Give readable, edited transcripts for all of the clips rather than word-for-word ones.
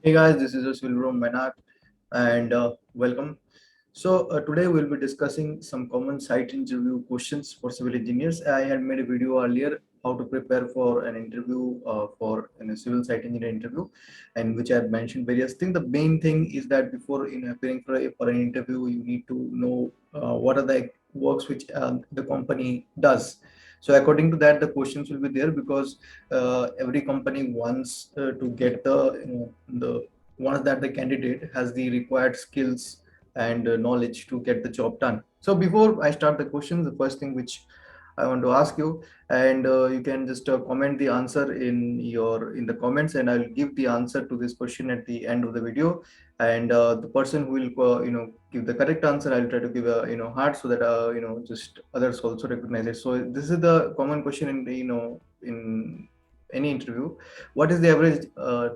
Hey guys, this is Silver from Mainak and welcome. Today we'll be discussing some common site interview questions for civil engineers. I had made a video earlier how to prepare for an interview for a civil site engineer interview, and which I had mentioned various things. The main thing is that before appearing for an interview, you need to know what are the works which the company does. So according to that, the questions will be there because every company wants to get the wants that the candidate has the required skills and knowledge to get the job done. So before I start the questions, the first thing which I want to ask you, and you can just comment the answer in the comments, and I'll give the answer to this question at the end of the video. And the person who will give the correct answer, I'll try to give a heart so that just others also recognize it. So this is the common question in the, in any interview. What is the average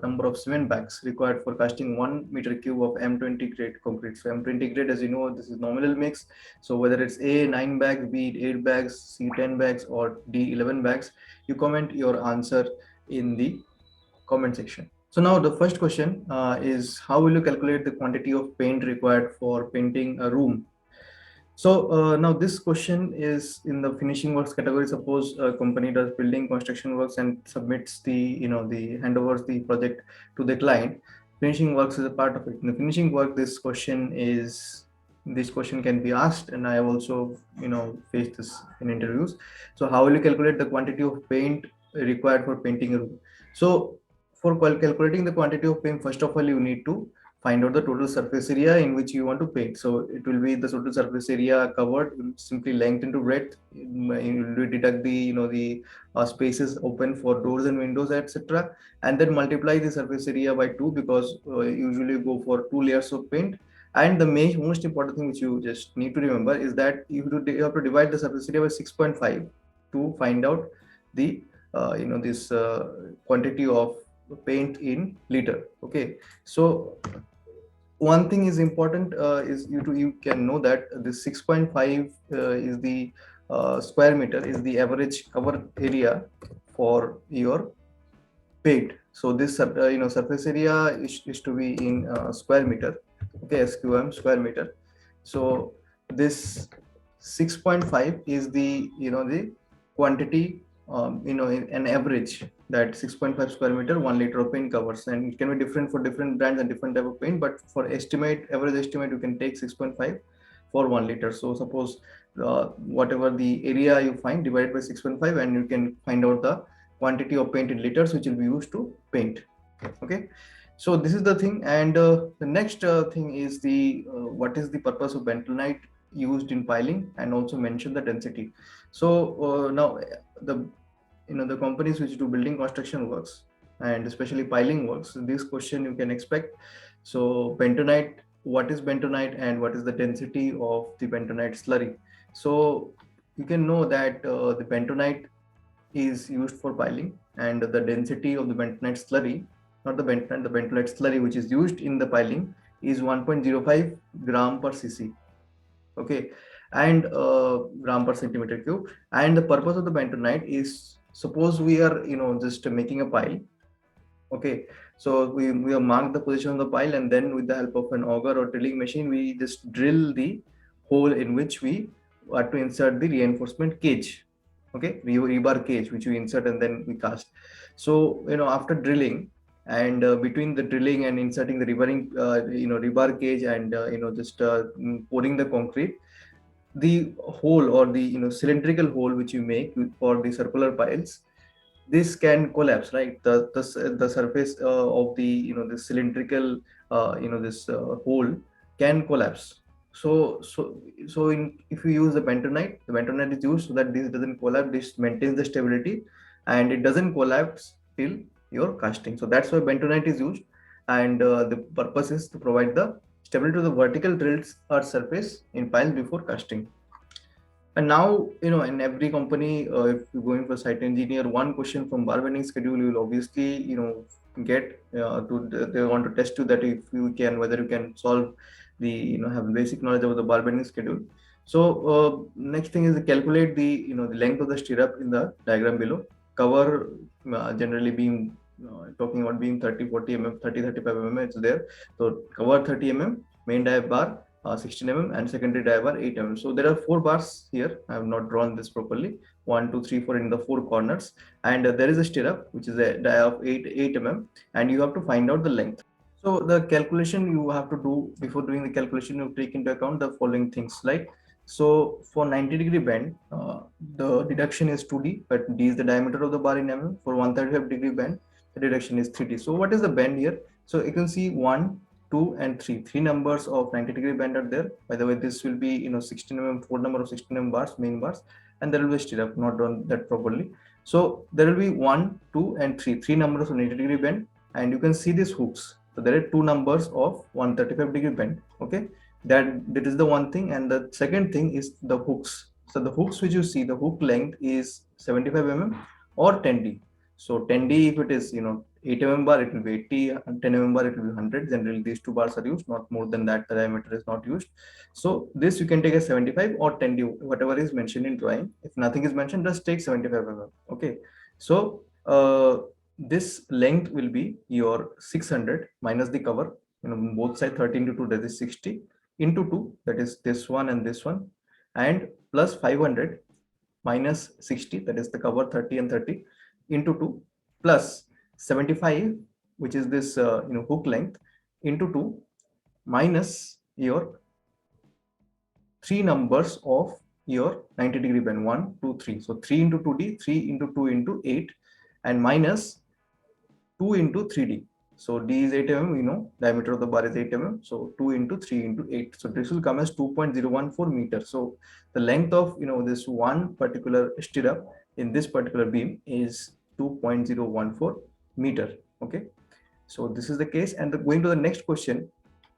number of cement bags required for casting 1 meter cube of M20 grade concrete? So M20 grade, as you know, this is nominal mix. So whether it's A 9 bags, B 8 bags, C 10 bags, or D 11 bags, you comment your answer in the comment section. So now the first question is, how will you calculate the quantity of paint required for painting a room? So now this question is in the finishing works category. Suppose a company does building construction works and submits the handovers the project to the client. Finishing works is a part of it. In the finishing work, this question can be asked, and I have also faced this in interviews. So how will you calculate the quantity of paint required for painting a room? So for calculating the quantity of paint, first of all, you need to find out the total surface area in which you want to paint. So it will be the total surface area covered, simply length into breadth. You will deduct the spaces open for doors and windows, etc., and then multiply the surface area by 2, because usually go for 2 layers of paint. And the most important thing which you just need to remember is that you have to divide the surface area by 6.5 to find out the this quantity of paint in liter. Okay, so one thing is important, is you can know that the 6.5 is the square meter is the average cover area for your paint. So this surface area is to be in square meter. Okay, SQM square meter. So this 6.5 is the quantity, in an average, that 6.5 square meter 1 liter of paint covers, and it can be different for different brands and different type of paint, but for average estimate, you can take 6.5 for 1 liter. So suppose whatever the area you find, divided by 6.5, and you can find out the quantity of paint in liters which will be used to paint. Okay, so this is the thing. And the next thing is the what is the purpose of bentonite used in piling, and also mention the density. So now the the companies which do building construction works, and especially piling works, this question you can expect. So bentonite, what is bentonite and what is the density of the bentonite slurry? So you can know that the bentonite is used for piling, and the density of the bentonite slurry, not the bentonite slurry which is used in the piling, is 1.05 gram per cc. Okay, and gram per centimeter cube. And the purpose of the bentonite is, suppose we are just making a pile. Okay, so we have marked the position of the pile, and then with the help of an auger or drilling machine, we just drill the hole in which we are to insert the reinforcement cage. Okay, rebar cage which we insert and then we cast. So after drilling, and between the drilling and inserting the rebar cage, and just pouring the concrete, the hole, or the cylindrical hole which you make for the circular piles, this can collapse, right? The surface of the the cylindrical this hole can collapse. So if you use the bentonite is used so that this doesn't collapse, this maintains the stability, and it doesn't collapse till your casting. So that's why bentonite is used, and the purpose is to provide the stability to the vertical drilled earth surface in piles before casting. And now, in every company, if you're going for site engineer, one question from bar bending schedule, you will obviously, get they want to test you that if you can, whether you can solve the, have basic knowledge about the bar bending schedule. So next thing is to calculate the, the length of the stirrup in the diagram below. Cover generally being talking about beam 30, 40 mm, 30, 35 mm, it's there. So cover 30 mm, main die bar 16 mm, and secondary die bar 8 mm. So there are 4 bars here. I have not drawn this properly. 1, 2, 3, 4 in the 4 corners, and there is a stirrup which is a die of 8 mm, and you have to find out the length. So the calculation you have to do before doing the calculation, you take into account the following things, like, so for 90-degree bend, the deduction is 2d, but d is the diameter of the bar in mm. For 135-degree bend, the deduction is 3d. So what is the bend here? So you can see 1, 2, and 3. Three numbers of 90-degree bend are there. By the way, this will be 16 mm, 4 number of 16 mm bars, main bars, and there will be a stirrup, not done that properly. So there will be 1, 2, and 3. Three numbers of 90-degree bend, and you can see these hooks. So there are two numbers of 135-degree bend. Okay, that is the one thing. And the second thing is the hooks. So the hooks which you see, the hook length is 75 mm or 10d. So 10d, if it is 8 mm bar, it will be 80, and 10 mm bar, it will be 100. Generally these two bars are used, not more than that. The diameter is not used. So this you can take as 75 or 10d, whatever is mentioned in drawing. If nothing is mentioned, just take 75 mm. Okay, so this length will be your 600 minus the cover, both side 13 to 2, that is 60, into 2, that is this one and this one, and plus 500 minus 60, that is the cover 30 and 30, into 2, plus 75, which is this hook length, into 2, minus your three numbers of your 90-degree bend, 1, 2, 3. So 3 into 2d, 3 into 2 into 8, and minus 2 into 3d. So d is 8 mm, diameter of the bar is 8 mm. So 2 into 3 into 8. So this will come as 2.014 meters. So the length of this one particular stirrup in this particular beam is 2.014 meter. Okay. So this is the case. And going to the next question,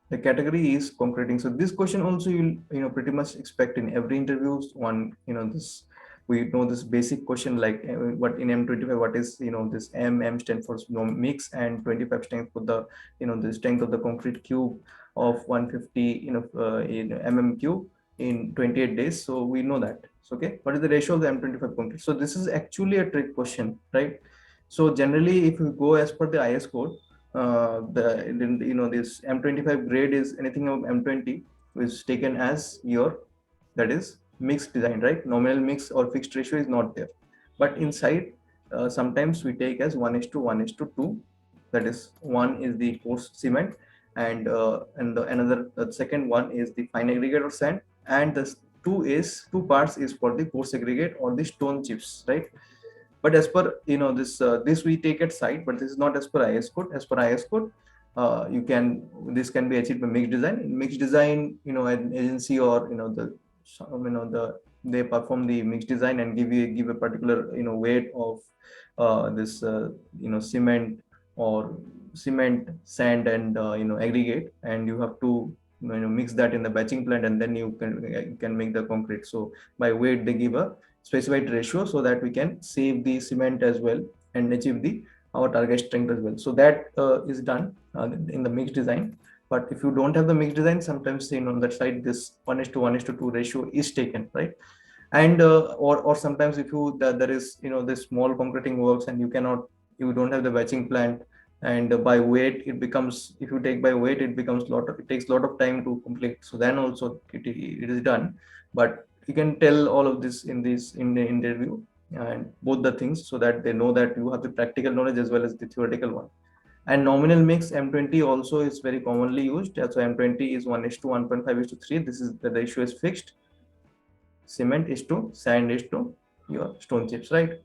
the category is concreting. So this question also you'll pretty much expect in every interviews. One, this, we know this basic question, like what in M25, what is this M stands for mix, and 25 stands for the the strength of the concrete cube of 150 in mm cube in 28 days. So we know that. So, okay, what is the ratio of the M25 concrete? So this is actually a trick question, right? So generally, if you go as per the IS code, this M25 grade is anything of M20, which is taken as your, that is mixed design, right? Nominal mix or fixed ratio is not there, but inside sometimes we take as 1:1:2. That is, one is the coarse cement, and the second one is the fine aggregate or sand, and the two parts is for the coarse aggregate or the stone chips, right? But as per this we take at site, but this is not as per IS code. As per IS code, this can be achieved by mixed design. In mixed design, an agency or they perform the mixed design and give a particular weight of this cement, or cement, sand, and aggregate, and you have to mix that in the batching plant, and then you can make the concrete. So by weight they give a specified ratio, so that we can save the cement as well and achieve our target strength as well. So that is done in the mixed design. But if you don't have the mixed design, sometimes on that side this 1:1:2 ratio is taken, right? And or sometimes if there is this small concreting works, and you don't have the batching plant, and by weight it becomes, if you take by weight, it takes a lot of time to complete. So then also it is done. But you can tell all of this in the interview, and both the things, so that they know that you have the practical knowledge as well as the theoretical one. And nominal mix M20 also is very commonly used. So M20 is 1:1.5:3. This is the ratio is fixed. Cement is to sand is to your stone chips, right?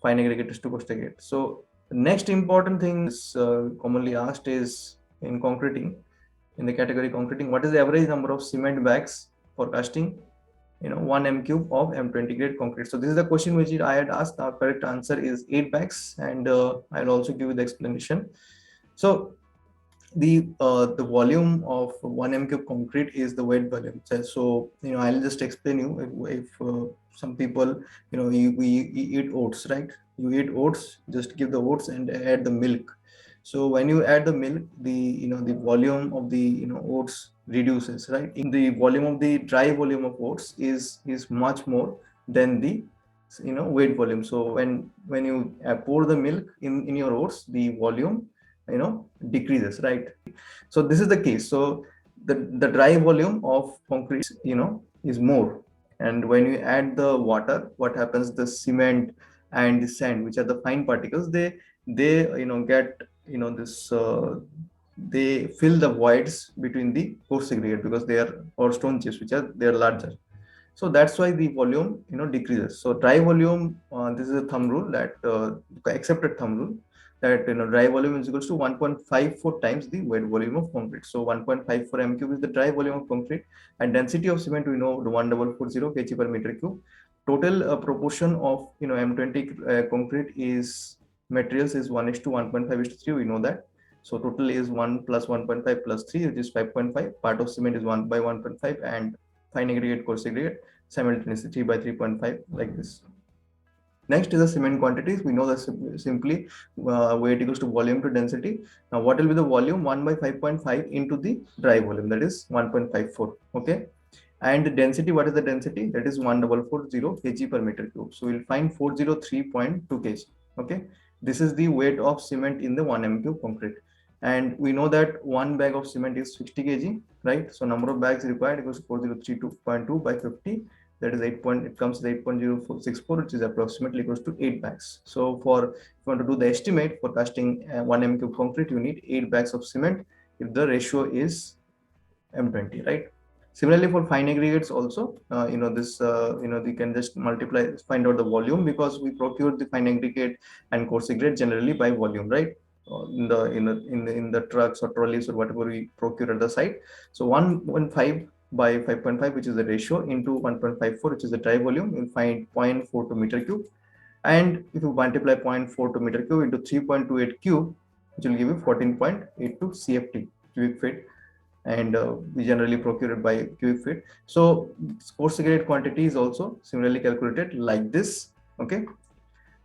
Fine aggregate is to coarse aggregate. So the next important thing is commonly asked is in concreting, in the category concreting, what is the average number of cement bags for casting 1 m cube of M20 grade concrete? So this is the question which I had asked. Our correct answer is 8 bags, and I'll also give you the explanation. So the volume of 1 m cube concrete is the weight volume. So I'll just explain you. If some people you eat oats, right? You eat oats, just give the oats and add the milk. So when you add the milk, the volume of the oats reduces, right? In the volume of the dry volume of oats is much more than the weight volume. So when you pour the milk in your oats, the volume decreases, right? So this is the case. So the dry volume of concrete is more, and when you add the water, what happens, the cement and the sand, which are the fine particles, they get this they fill the voids between the coarse aggregate, because they are, or stone chips, which are, they are larger. So that's why the volume decreases. So dry volume, this is a thumb rule, that accepted thumb rule, that dry volume is equals to 1.54 times the wet volume of concrete. So 1.54 m cube is the dry volume of concrete, and density of cement we know, the 1440 kg per meter cube. Total proportion of M20 concrete is materials is 1 is to 1.5 is to 3, we know that. So total is 1 plus 1.5 plus 3, which is 5.5. Part of cement is 1 by 1.5, and fine aggregate, coarse aggregate simultaneously 3 by 3.5, like this. Next is the cement quantities. We know that simply weight equals to volume to density. Now what will be the volume? 1 by 5.5 into the dry volume, that is 1.54. Okay. And the density, what is the density? That is 1440 kg per meter cube. So we'll find 403.2 kg. Okay. This is the weight of cement in the 1 m cube concrete. And we know that one bag of cement is 60 kg, right? So number of bags required equals 4032.2 by 50. That is 8 point, it comes to 8.064, which is approximately equals to 8 bags. So if you want to do the estimate for casting 1 m cube concrete, you need 8 bags of cement if the ratio is M20, right? Similarly, for fine aggregates also, you can just multiply, find out the volume, because we procure the fine aggregate and coarse aggregate generally by volume, right? In the trucks or trolleys or whatever we procure at the site. So 1.5 by 5.5, which is the ratio, into 1.54, which is the dry volume, you'll find 0.42 meter cube. And if you multiply 0.42 meter cube into 3.28 cube, which will give you 14.82 CFT, cubic feet, and we generally procure it by cubic feet. So coarse aggregate quantity is also similarly calculated like this. Okay.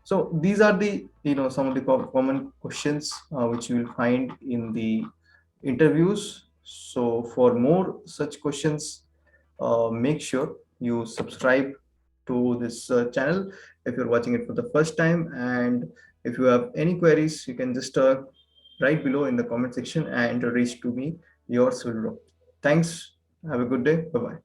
So these are the some of the common questions which you will find in the interviews. So for more such questions, make sure you subscribe to this channel if you're watching it for the first time. And if you have any queries, you can just write below in the comment section and reach to me, your Silvero. Thanks. Have a good day. Bye bye.